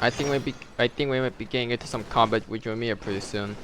I think we might be getting into some combat with Yoimiya pretty soon.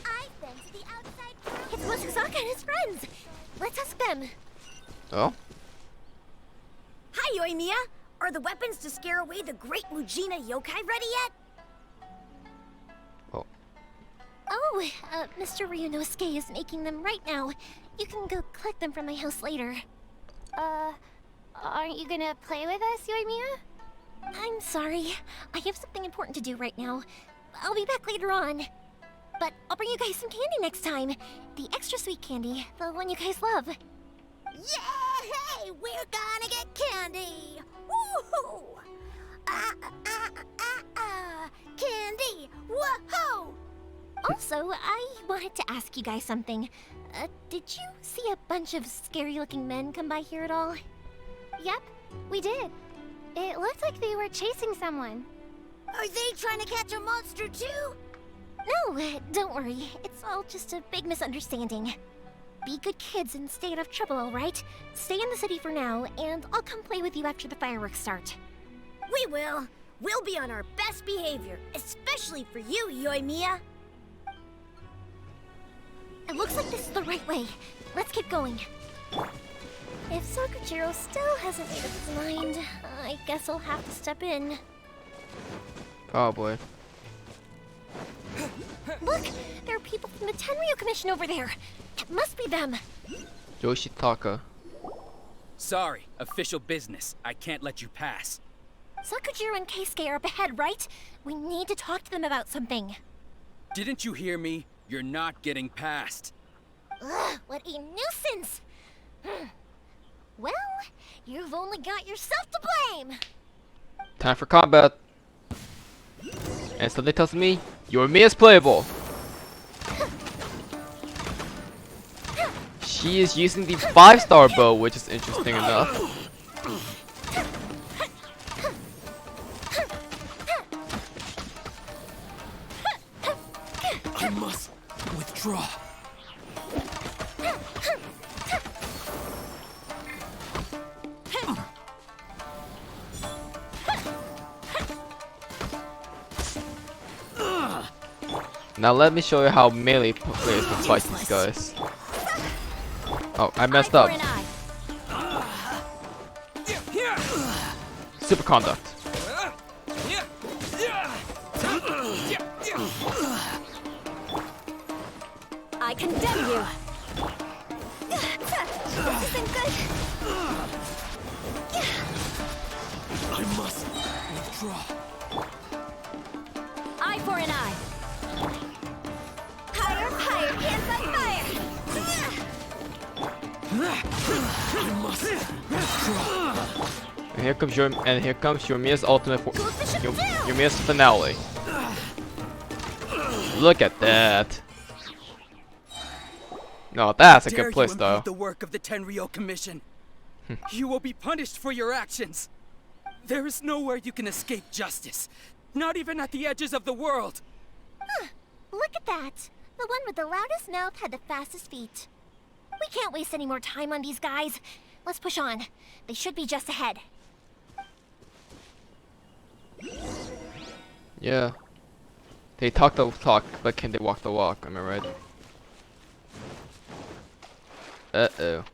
I've been to the outside world. It's Mochizaka and his friends. Let's ask them. Oh? Hi, Yoimiya. Are the weapons to scare away the great Mujina yokai ready yet? Oh, Mr. Ryunosuke is making them right now. You can go collect them from my house later. Aren't you gonna play with us, Yoimiya? I'm sorry. I have something important to do right now. I'll be back later on. But I'll bring you guys some candy next time. The extra sweet candy, the one you guys love. Yay! We're gonna get candy! Woohoo! Candy! Woohoo! Also, I wanted to ask you guys something. Did you see a bunch of scary-looking men come by here at all? Yep, we did. It looked like they were chasing someone. Are they trying to catch a monster too? No, don't worry. It's all just a big misunderstanding. Be good kids and stay out of trouble, alright? Stay in the city for now, and I'll come play with you after the fireworks start. We will. We'll be on our best behavior, especially for you, Yoimiya. It looks like this is the right way. Let's keep going. If Sakujiro still hasn't made up his mind, I guess I'll have to step in. Probably. Look! There are people from the Tenryu Commission over there! It must be them! Yoshitaka. Sorry, official business. I can't let you pass. Sakujiro and Keisuke are up ahead, right? We need to talk to them about something. Didn't you hear me? You're not getting past. Ugh, what a nuisance! Well, you've only got yourself to blame! Time for combat. And something tells me Yoimiya is playable. She is using the 5-star bow, which is interesting enough. I must withdraw. Now let me show you how melee players can fight these guys. Oh, I messed up. Super conduct. I condemn you! This isn't good! I must withdraw. Eye for an eye! Higher, higher, hands on fire! I must withdraw. And here comes Yoimiya's ultimate Yoimiya's finale. Look at that. No, that's a good place though. The work of the Tenryu Commission. You will be punished for your actions. There is nowhere you can escape justice. Not even at the edges of the world. Huh, look at that. The one with the loudest mouth had the fastest feet. We can't waste any more time on these guys. Let's push on. They should be just ahead. Yeah. They talk the talk, but can they walk the walk? Am I right? Uh-oh.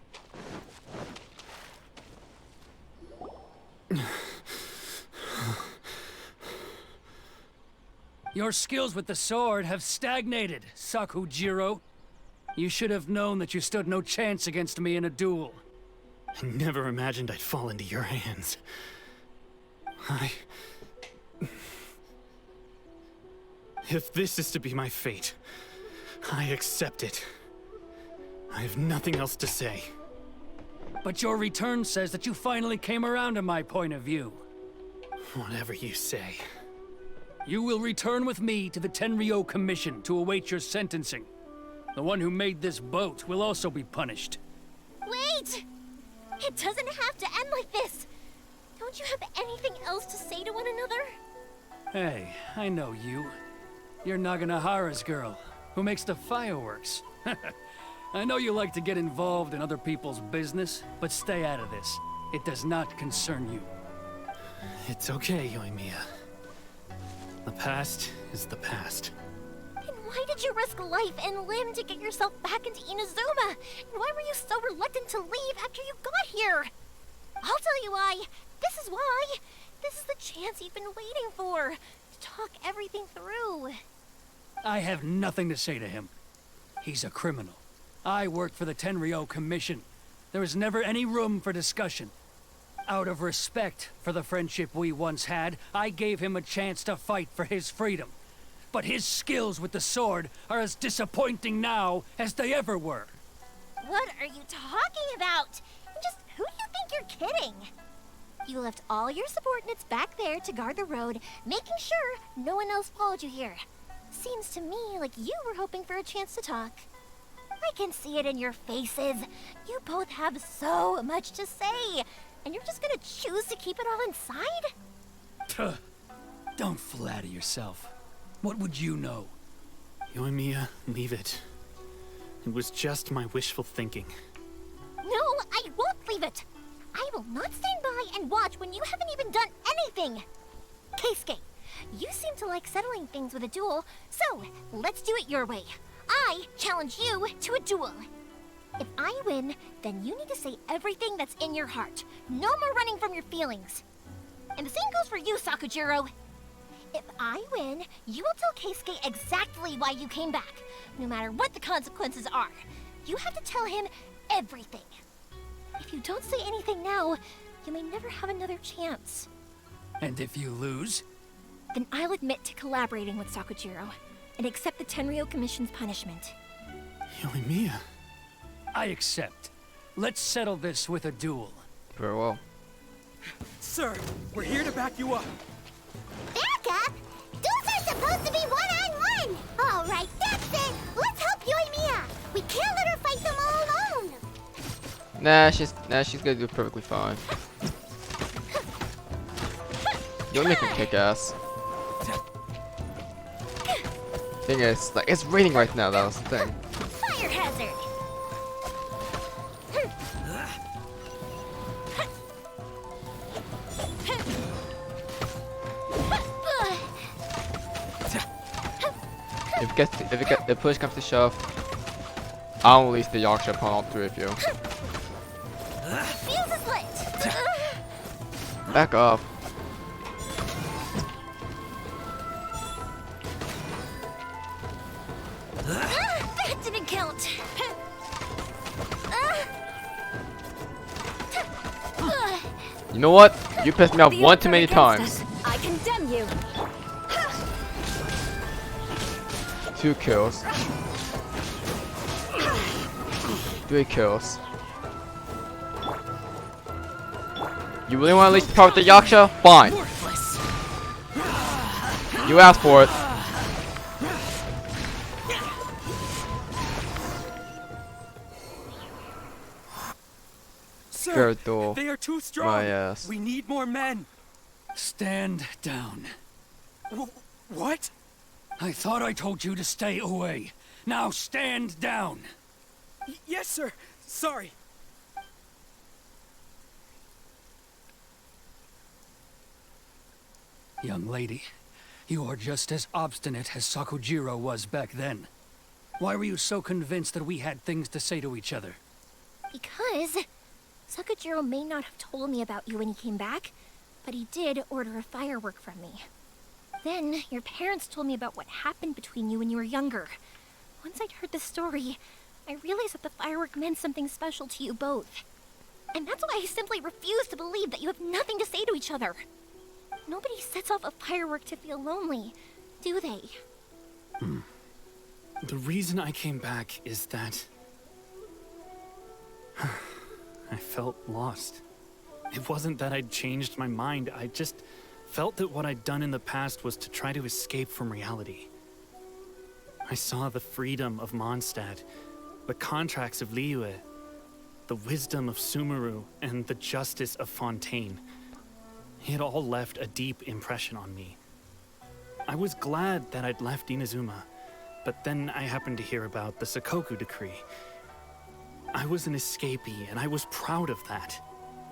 Your skills with the sword have stagnated, Sakujiro. You should have known that you stood no chance against me in a duel. I never imagined I'd fall into your hands. If this is to be my fate, I accept it. I have nothing else to say. But your return says that you finally came around to my point of view. Whatever you say. You will return with me to the Tenryu Commission to await your sentencing. The one who made this boat will also be punished. Wait! It doesn't have to end like this! Don't you have anything else to say to one another? Hey, I know you. You're Naganahara's girl, who makes the fireworks. I know you like to get involved in other people's business, but stay out of this. It does not concern you. It's okay, Yoimiya. The past is the past. And why did you risk life and limb to get yourself back into Inazuma? And why were you so reluctant to leave after you got here? I'll tell you why. This is why. This is the chance you've been waiting for. To talk everything through. I have nothing to say to him. He's a criminal. I work for the Tenryou Commission. There is never any room for discussion. Out of respect for the friendship we once had, I gave him a chance to fight for his freedom. But his skills with the sword are as disappointing now as they ever were. What are you talking about? Just who do you think you're kidding? You left all your subordinates back there to guard the road, making sure no one else followed you here. Seems to me like you were hoping for a chance to talk. I can see it in your faces. You both have so much to say, and you're just gonna choose to keep it all inside? Tuh. Don't flatter yourself. What would you know? Yoimiya, leave it. It was just my wishful thinking. No, I won't leave it. I will not stand by and watch when you haven't even done anything. Keisuke, you seem to like settling things with a duel, so let's do it your way. I challenge you to a duel. If I win, then you need to say everything that's in your heart. No more running from your feelings. And the same goes for you, Sakujiro. If I win, you will tell Keisuke exactly why you came back, no matter what the consequences are. You have to tell him everything. If you don't say anything now, you may never have another chance. And if you lose? Then I'll admit to collaborating with Sakujiro and accept the Tenryou Commission's punishment. Yoimiya. I accept. Let's settle this with a duel. Very well. Sir, we're here to back you up. Back up? Duels are supposed to be one-on-one! Alright, that's it! Let's help Yoimiya! We can't let her fight them all alone! Nah, she's gonna do perfectly fine. Yoimiya can kick ass. Thing is, like, it's raining right now, that was the thing. Fire hazard! If push comes to shove, I'll release the Yaksha upon all three of you. Fuse is lit! Back off. That didn't count! You know what? You pissed me off one too many times. I condemn you! 2 kills. 3 kills. You really want to release the power with the Yaksha? Fine. You asked for it. Sir, Spiritual. they are too strong. My ass. We need more men. Stand down. What? I thought I told you to stay away. Now stand down. Yes, sir. Sorry. Young lady, you are just as obstinate as Sakujiro was back then. Why were you so convinced that we had things to say to each other? Because Sakujiro may not have told me about you when he came back, but he did order a firework from me. Then, your parents told me about what happened between you when you were younger. Once I'd heard the story, I realized that the firework meant something special to you both. And that's why I simply refuse to believe that you have nothing to say to each other. Nobody sets off a firework to feel lonely, do they? The reason I came back is that I felt lost. It wasn't that I'd changed my mind, I just felt that what I'd done in the past was to try to escape from reality. I saw the freedom of Mondstadt, the contracts of Liyue, the wisdom of Sumeru, and the justice of Fontaine. It all left a deep impression on me. I was glad that I'd left Inazuma, but then I happened to hear about the Sakoku decree. I was an escapee, and I was proud of that.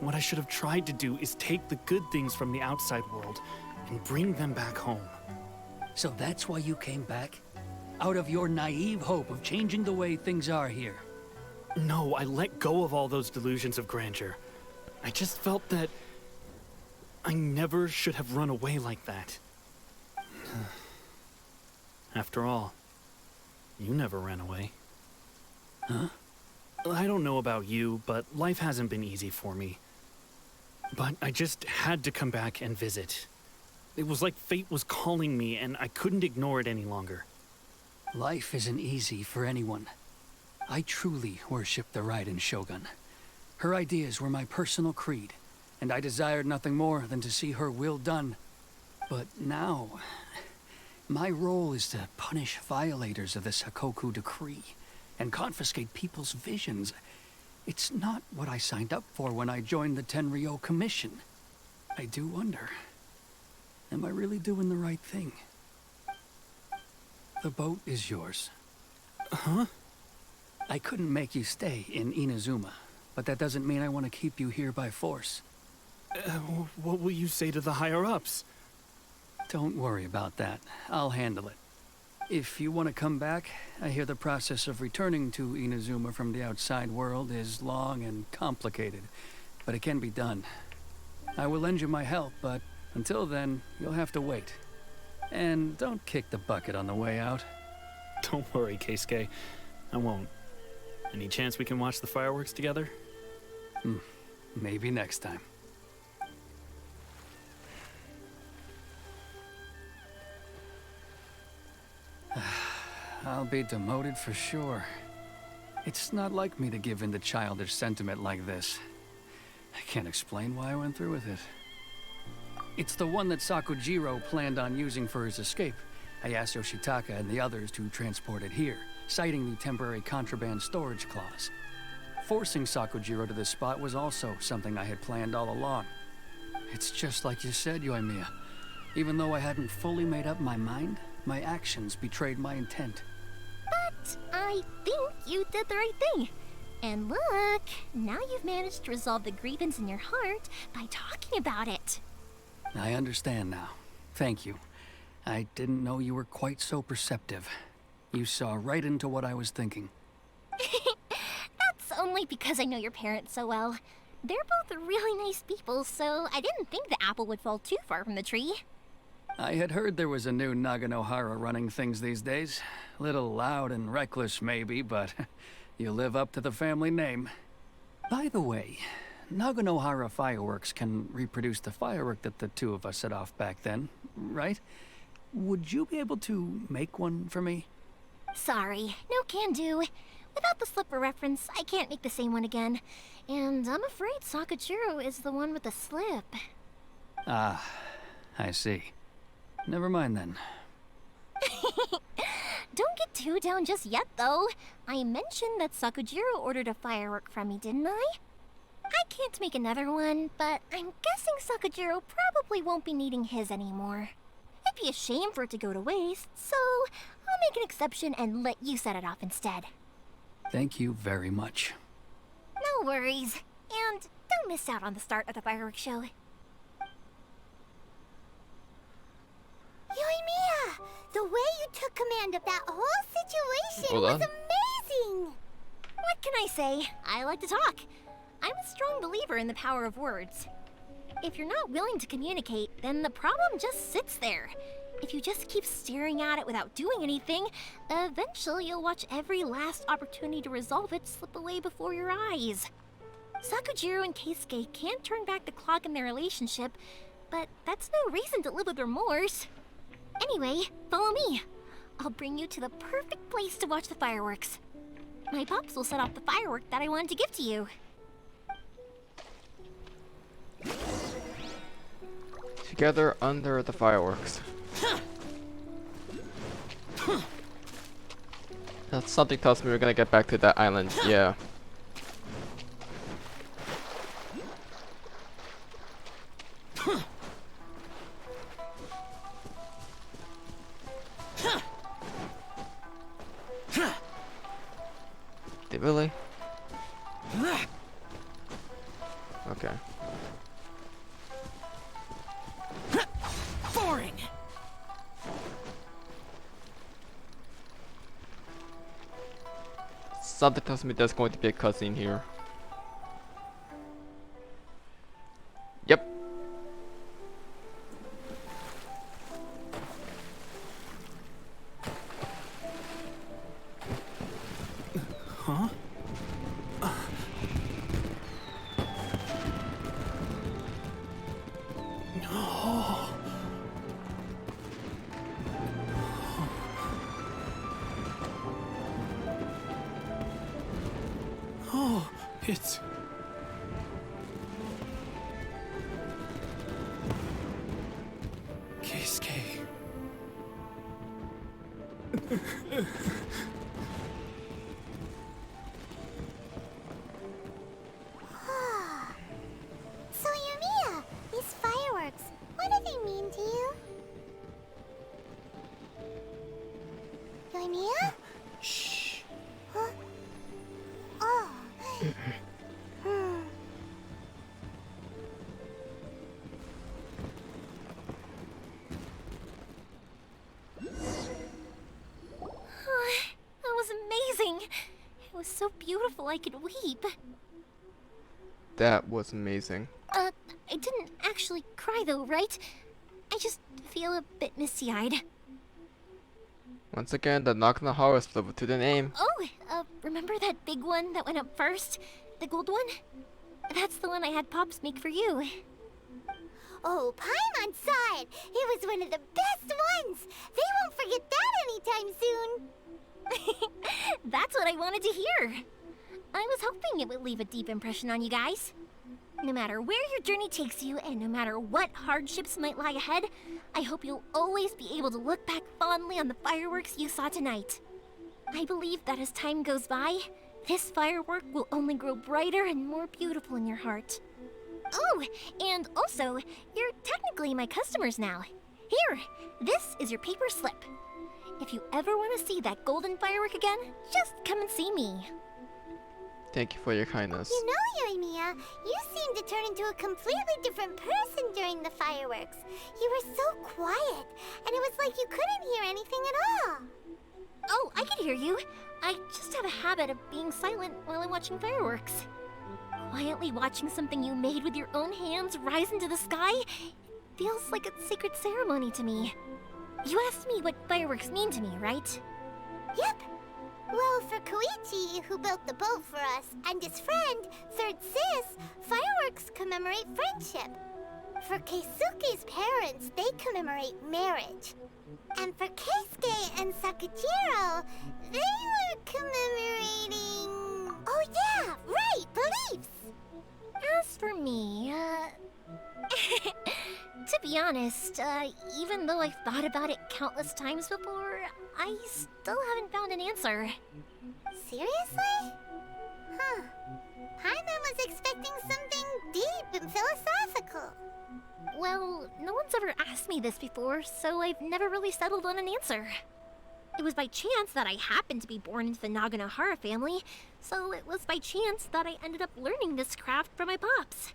What I should have tried to do is take the good things from the outside world and bring them back home. So that's why you came back? Out of your naive hope of changing the way things are here? No, I let go of all those delusions of grandeur. I just felt that I never should have run away like that. After all, you never ran away. Huh? I don't know about you, but life hasn't been easy for me. But I just had to come back and visit. It was like fate was calling me, and I couldn't ignore it any longer. Life isn't easy for anyone. I truly worship the Raiden Shogun. Her ideas were my personal creed, and I desired nothing more than to see her will done. But now, my role is to punish violators of this Hakoku decree, and confiscate people's visions. It's not what I signed up for when I joined the Tenryo Commission. I do wonder, am I really doing the right thing? The boat is yours. Huh? I couldn't make you stay in Inazuma, but that doesn't mean I want to keep you here by force. What will you say to the higher-ups? Don't worry about that. I'll handle it. If you want to come back, I hear the process of returning to Inazuma from the outside world is long and complicated, but it can be done. I will lend you my help, but until then, you'll have to wait. And don't kick the bucket on the way out. Don't worry, Keisuke. I won't. Any chance we can watch the fireworks together? Maybe next time. I'll be demoted for sure. It's not like me to give in to childish sentiment like this. I can't explain why I went through with it. It's the one that Sakujiro planned on using for his escape. I asked Yoshitaka and the others to transport it here, citing the temporary contraband storage clause. Forcing Sakujiro to this spot was also something I had planned all along. It's just like you said, Yoimiya. Even though I hadn't fully made up my mind, my actions betrayed my intent. But I think you did the right thing. And look, now you've managed to resolve the grievance in your heart by talking about it. I understand now. Thank you. I didn't know you were quite so perceptive. You saw right into what I was thinking. That's only because I know your parents so well. They're both really nice people, so I didn't think the apple would fall too far from the tree. I had heard there was a new Naganohara running things these days. Little loud and reckless maybe, but you live up to the family name. By the way, Naganohara fireworks can reproduce the firework that the two of us set off back then, right? Would you be able to make one for me? Sorry, no can do. Without the slipper reference, I can't make the same one again. And I'm afraid Sakujiro is the one with the slip. Ah, I see. Never mind then. Don't get too down just yet, though. I mentioned that Sakujiro ordered a firework from me, didn't I? I can't make another one, but I'm guessing Sakujiro probably won't be needing his anymore. It'd be a shame for it to go to waste, so I'll make an exception and let you set it off instead. Thank you very much. No worries. And don't miss out on the start of the fireworks show. Yoimiya! The way you took command of that whole situation Hold was on. amazing! What can I say? I like to talk. I'm a strong believer in the power of words. If you're not willing to communicate, then the problem just sits there. If you just keep staring at it without doing anything, eventually you'll watch every last opportunity to resolve it slip away before your eyes. Sakujiro and Keisuke can't turn back the clock in their relationship, but that's no reason to live with remorse. Anyway, follow me. I'll bring you to the perfect place to watch the fireworks. My pops will set off the firework that I wanted to give to you. Together under the fireworks. That's something tells me we're gonna get back to that island. Yeah. Did really? Okay. Something tells me there's going to be a cutscene here. Yep. Huh? Oh, it's... Keisuke. So Yoimiya, these fireworks, what do they mean to you? Yoimiya? Shh. Huh? Oh. That was amazing. It was so beautiful I could weep. That was amazing. I didn't actually cry though, right? I just feel a bit misty-eyed. Once again, the Nakanahara is level to the name. Oh, remember that big one that went up first? The gold one? That's the one I had Pops make for you. Oh, Paimon saw it. It was one of the best ones. They won't forget that anytime soon. That's what I wanted to hear. I was hoping it would leave a deep impression on you guys. No matter where your journey takes you, and no matter what hardships might lie ahead, I hope you'll always be able to look back fondly on the fireworks you saw tonight. I believe that as time goes by, this firework will only grow brighter and more beautiful in your heart. Oh, and also, you're technically my customers now. Here, this is your paper slip. If you ever want to see that golden firework again, just come and see me. Thank you for your kindness. You know, Yoimiya, you seemed to turn into a completely different person during the fireworks. You were so quiet, and it was like you couldn't hear anything at all. Oh, I can hear you. I just have a habit of being silent while I'm watching fireworks. Quietly watching something you made with your own hands rise into the sky feels like a sacred ceremony to me. You asked me what fireworks mean to me, right? Yep. Well, for Koichi, who built the boat for us, and his friend, Third Sis, fireworks commemorate friendship. For Keisuke's parents, they commemorate marriage. And for Keisuke and Sakujiro, they were commemorating... Oh yeah, right, beliefs! As for me, to be honest, even though I've thought about it countless times before, I still haven't found an answer. Seriously? Huh. Paimon was expecting something deep and philosophical. Well, no one's ever asked me this before, so I've never really settled on an answer. It was by chance that I happened to be born into the Naganahara family, so it was by chance that I ended up learning this craft from my pops.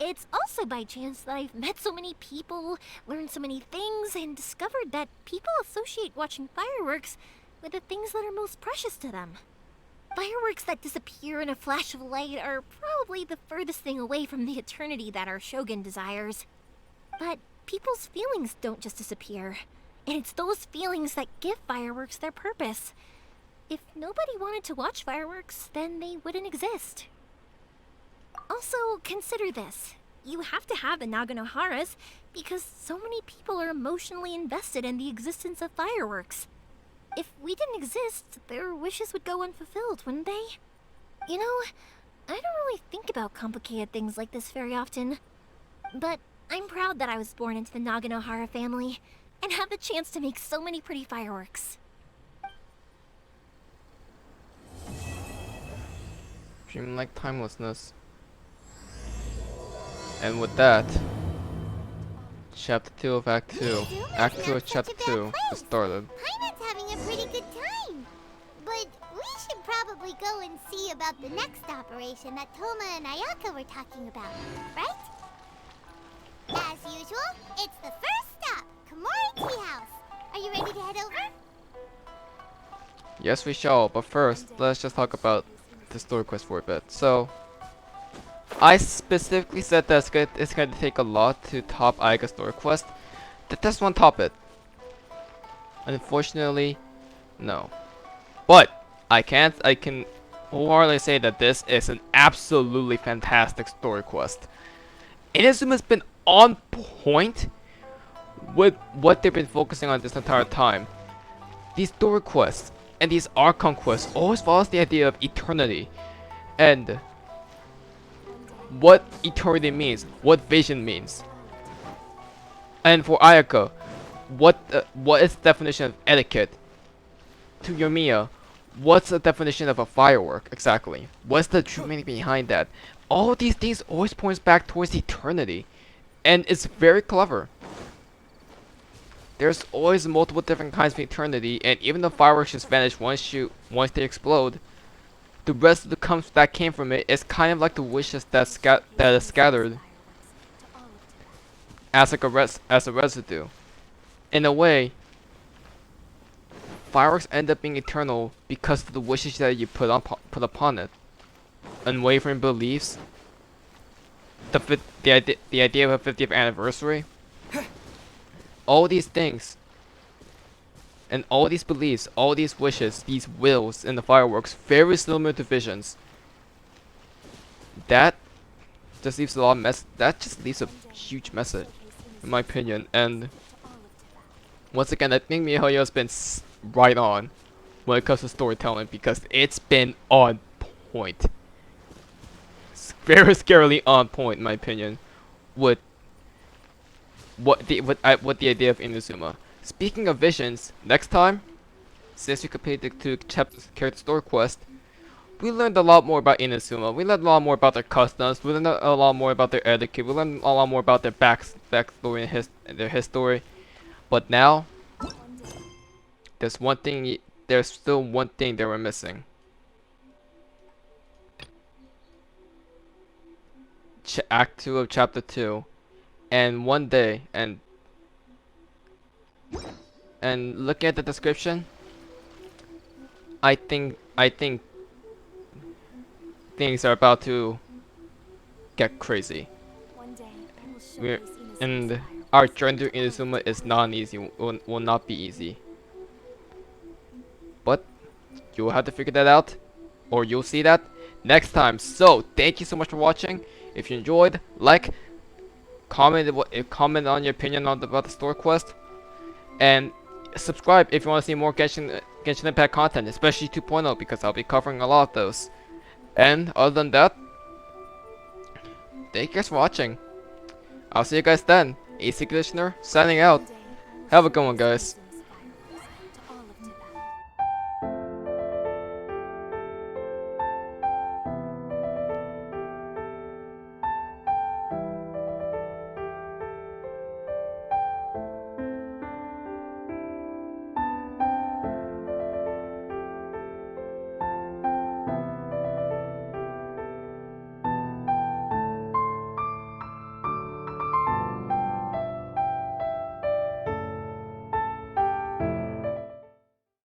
It's also by chance that I've met so many people, learned so many things, and discovered that people associate watching fireworks with the things that are most precious to them. Fireworks that disappear in a flash of light are probably the furthest thing away from the eternity that our shogun desires. But people's feelings don't just disappear, and it's those feelings that give fireworks their purpose. If nobody wanted to watch fireworks, then they wouldn't exist. Also, consider this. You have to have the Naganoharas because so many people are emotionally invested in the existence of fireworks. If we didn't exist, their wishes would go unfulfilled, wouldn't they? You know, I don't really think about complicated things like this very often. But I'm proud that I was born into the Naganohara family and have the chance to make so many pretty fireworks. Dreamlike timelessness. And with that, Chapter 2 of Act 2. Act 2 of Chapter 2 is started. Paimon's having a pretty good time. But we should probably go and see about the next operation that Toma and Ayaka were talking about, right? As usual, it's the first stop, Komori Tea House. Are you ready to head over? Yes, we shall. But first, let's just talk about the story quest for a bit. So, I specifically said that it's going to take a lot to top Aiga's story quest. Did this one top it? Unfortunately, no. But I can wholeheartedly say that this is an absolutely fantastic story quest. Inazuma's been on point with what they've been focusing on this entire time. These story quests and these Archon quests always follows the idea of eternity and what eternity means, what vision means. And for Ayaka, what is the definition of etiquette? To Yoimiya, what's the definition of a firework exactly? What's the true meaning behind that? All these things always points back towards eternity, and it's very clever. There's always multiple different kinds of eternity, and even though fireworks just vanish once they explode, the rest of the comes that came from it is kind of like the wishes that is scattered as like a residue. In a way, fireworks end up being eternal because of the wishes that you put upon it. Unwavering beliefs, the idea of a 50th anniversary, all these things, and all these beliefs, all these wishes, these wills in the fireworks, very similar to visions. That just leaves a huge message, in my opinion. And once again, I think Mihoyo has been right on when it comes to storytelling because it's been on point. It's very scarily on point, in my opinion, with what the idea of Inazuma. Speaking of visions, next time, since we completed the 2 chapters character story quest, we learned a lot more about Inazuma. We learned a lot more about their customs. We learned a lot more about their etiquette. We learned a lot more about their backstory and their history. But now, there's still one thing that we're missing. Act 2 of Chapter 2. And one day, and looking at the description, I think things are about to get crazy. And our journey to Inazuma is not easy. Will not be easy. But you'll have to figure that out, or you'll see that next time. So thank you so much for watching. If you enjoyed, comment on your opinion about the story quest, and subscribe if you want to see more Genshin Impact content, especially 2.0, because I'll be covering a lot of those. And other than that, thank you guys for watching. I'll see you guys then. ACairconditioner signing out. Have a good one, guys.